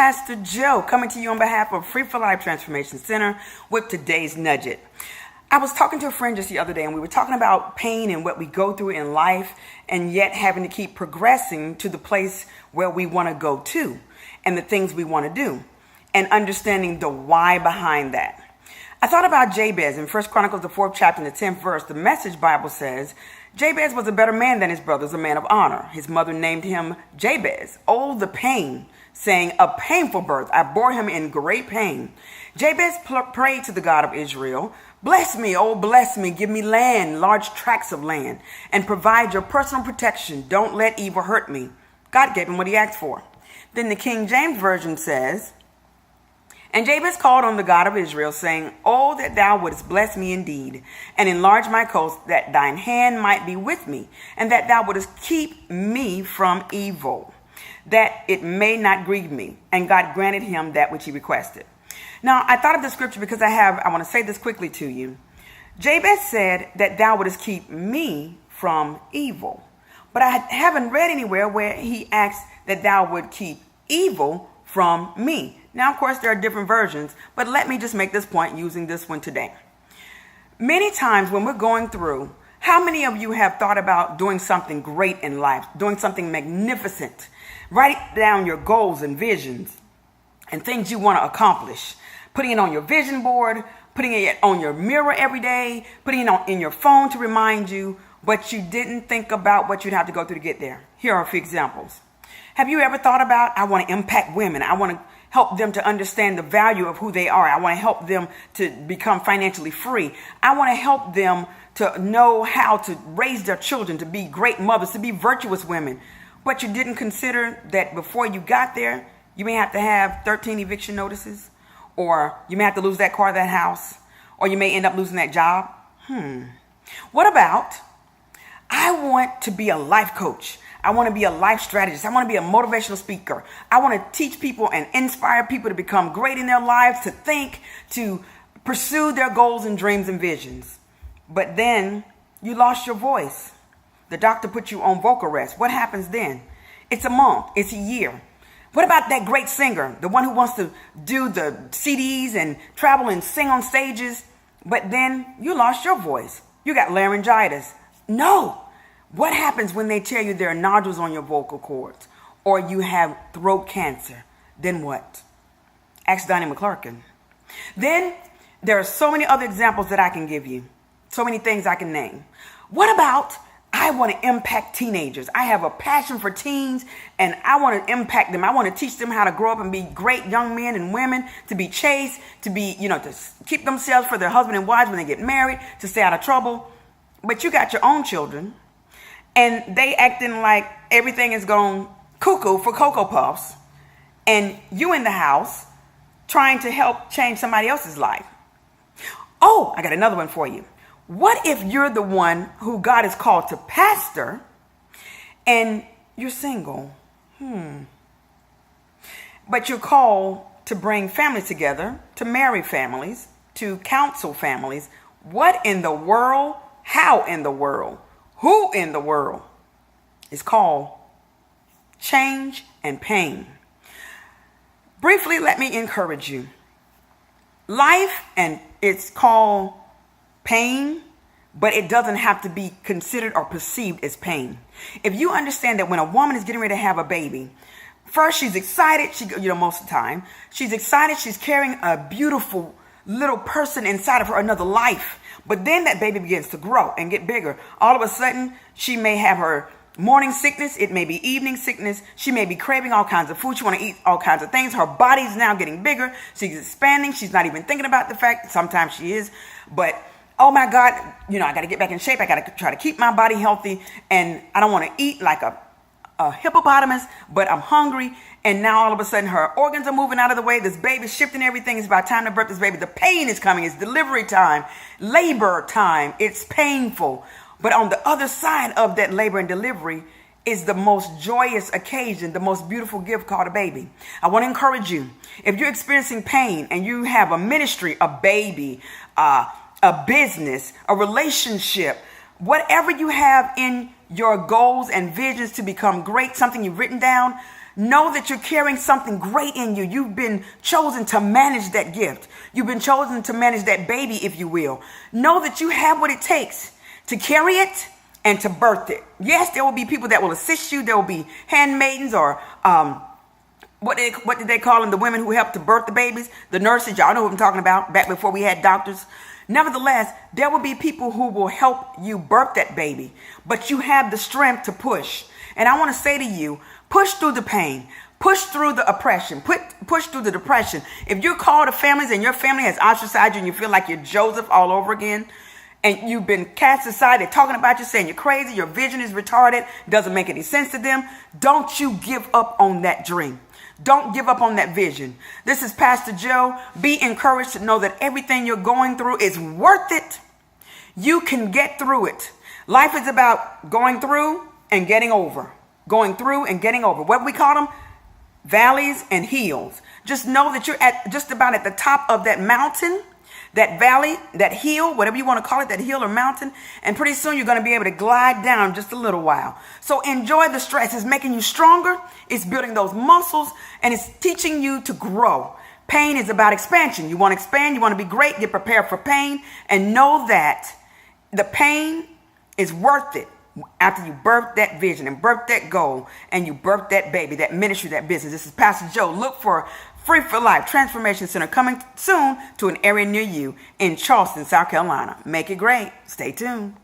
Pastor Joe, coming to you on behalf of Free for Life Transformation Center with today's Nudge It. I was talking to a friend just the other day, and we were talking about pain and what we go through in life, and yet having to keep progressing to the place where we want to go to, and the things we want to do, and understanding the why behind that. I thought about Jabez in 1 Chronicles, the 4th chapter, and the 10th verse. The Message Bible says, Jabez was a better man than his brothers, a man of honor. His mother named him Jabez. Oh, the pain, saying, a painful birth. I bore him in great pain. Jabez prayed to the God of Israel, bless me, oh, bless me. Give me land, large tracts of land, and provide your personal protection. Don't let evil hurt me. God gave him what he asked for. Then the King James Version says, and Jabez called on the God of Israel, saying, oh, that thou wouldest bless me indeed, and enlarge my coast, that thine hand might be with me, and that thou wouldest keep me from evil, that it may not grieve me. And God granted him that which he requested. Now, I thought of the scripture because I want to say this quickly to you. Jabez said that thou wouldest keep me from evil. But I haven't read anywhere where he asked that thou would keep evil from me. Now, of course, there are different versions, but let me just make this point using this one today. Many times when we're going through, how many of you have thought about doing something great in life, doing something magnificent? Write down your goals and visions and things you want to accomplish. Putting it on your vision board, putting it on your mirror every day, putting it in your phone to remind you, but you didn't think about what you'd have to go through to get there. Here are a few examples. Have you ever thought about, I want to impact women. I want to help them to understand the value of who they are. I want to help them to become financially free. I want to help them to know how to raise their children, to be great mothers, to be virtuous women. But you didn't consider that before you got there, you may have to have 13 eviction notices, or you may have to lose that car, that house, or you may end up losing that job. What about, I want to be a life coach. I want to be a life strategist. I want to be a motivational speaker. I want to teach people and inspire people to become great in their lives, to think, to pursue their goals and dreams and visions. But then you lost your voice. The doctor put you on vocal rest. What happens then? It's a month. It's a year. What about that great singer, the one who wants to do the CDs and travel and sing on stages, but then you lost your voice? You got laryngitis. No. What happens when they tell you there are nodules on your vocal cords, or you have throat cancer? Then what? Ask Donnie McClurkin. Then there are so many other examples that I can give you. So many things I can name. What about, I want to impact teenagers. I have a passion for teens, and I want to impact them. I want to teach them how to grow up and be great young men and women, to be chaste, to be, to keep themselves for their husband and wives when they get married, to stay out of trouble. But you got your own children, and they acting like everything is going cuckoo for Cocoa Puffs, and you in the house trying to help change somebody else's life. Oh, I got another one for you. What if you're the one who God has called to pastor and you're single? But you're called to bring families together, to marry families, to counsel families. What in the world? How in the world? Who in the world is called change and pain? Briefly, let me encourage you. Life, and it's called pain, but it doesn't have to be considered or perceived as pain. If you understand that when a woman is getting ready to have a baby, first she's excited. Most of the time, she's excited. She's carrying a beautiful little person inside of her, another life. But then that baby begins to grow and get bigger. All of a sudden, she may have her morning sickness. It may be evening sickness. She may be craving all kinds of food. She want to eat all kinds of things. Her body's now getting bigger. She's expanding. She's not even thinking about the fact. Sometimes she is. But, oh my God, I got to get back in shape. I got to try to keep my body healthy. And I don't want to eat like a hippopotamus, but I'm hungry. And now all of a sudden her organs are moving out of the way. This baby's shifting everything. It's about time to birth this baby. The pain is coming. It's delivery time, labor time. It's painful. But on the other side of that labor and delivery is the most joyous occasion, the most beautiful gift called a baby. I want to encourage you. If you're experiencing pain and you have a ministry, a baby, a business, a relationship, whatever you have in your goals and visions to become great, something you've written down, Know that you're carrying something great in you. You've been chosen to manage that gift. You've been chosen to manage that baby, if you will. Know that you have what it takes to carry it and to birth it. Yes, there will be people that will assist you. There will be handmaidens or what did they call them? The women who help to birth the babies, the nurses. Y'all know what I'm talking about. Back before we had doctors. Nevertheless, there will be people who will help you birth that baby, but you have the strength to push. And I want to say to you, push through the pain. Push through the oppression. Push through the depression. If you're called to families and your family has ostracized you and you feel like you're Joseph all over again, and you've been cast aside, they're talking about you, saying you're crazy, your vision is retarded, doesn't make any sense to them, don't you give up on that dream. Don't give up on that vision. This is Pastor Joe. Be encouraged to know that everything you're going through is worth it. You can get through it. Life is about going through and getting over. Going through and getting over. What do we call them? Valleys and hills. Just know that you're at just about at the top of that mountain, that valley, that hill, whatever you want to call it, that hill or mountain. And pretty soon you're going to be able to glide down just a little while. So enjoy the stress. It's making you stronger. It's building those muscles and it's teaching you to grow. Pain is about expansion. You want to expand. You want to be great. Get prepared for pain and know that the pain is worth it. After you birth that vision and birth that goal and you birth that baby, that ministry, that business. This is Pastor Joe. Look for Free for Life Transformation Center coming soon to an area near you in Charleston, South Carolina. Make it great. Stay tuned.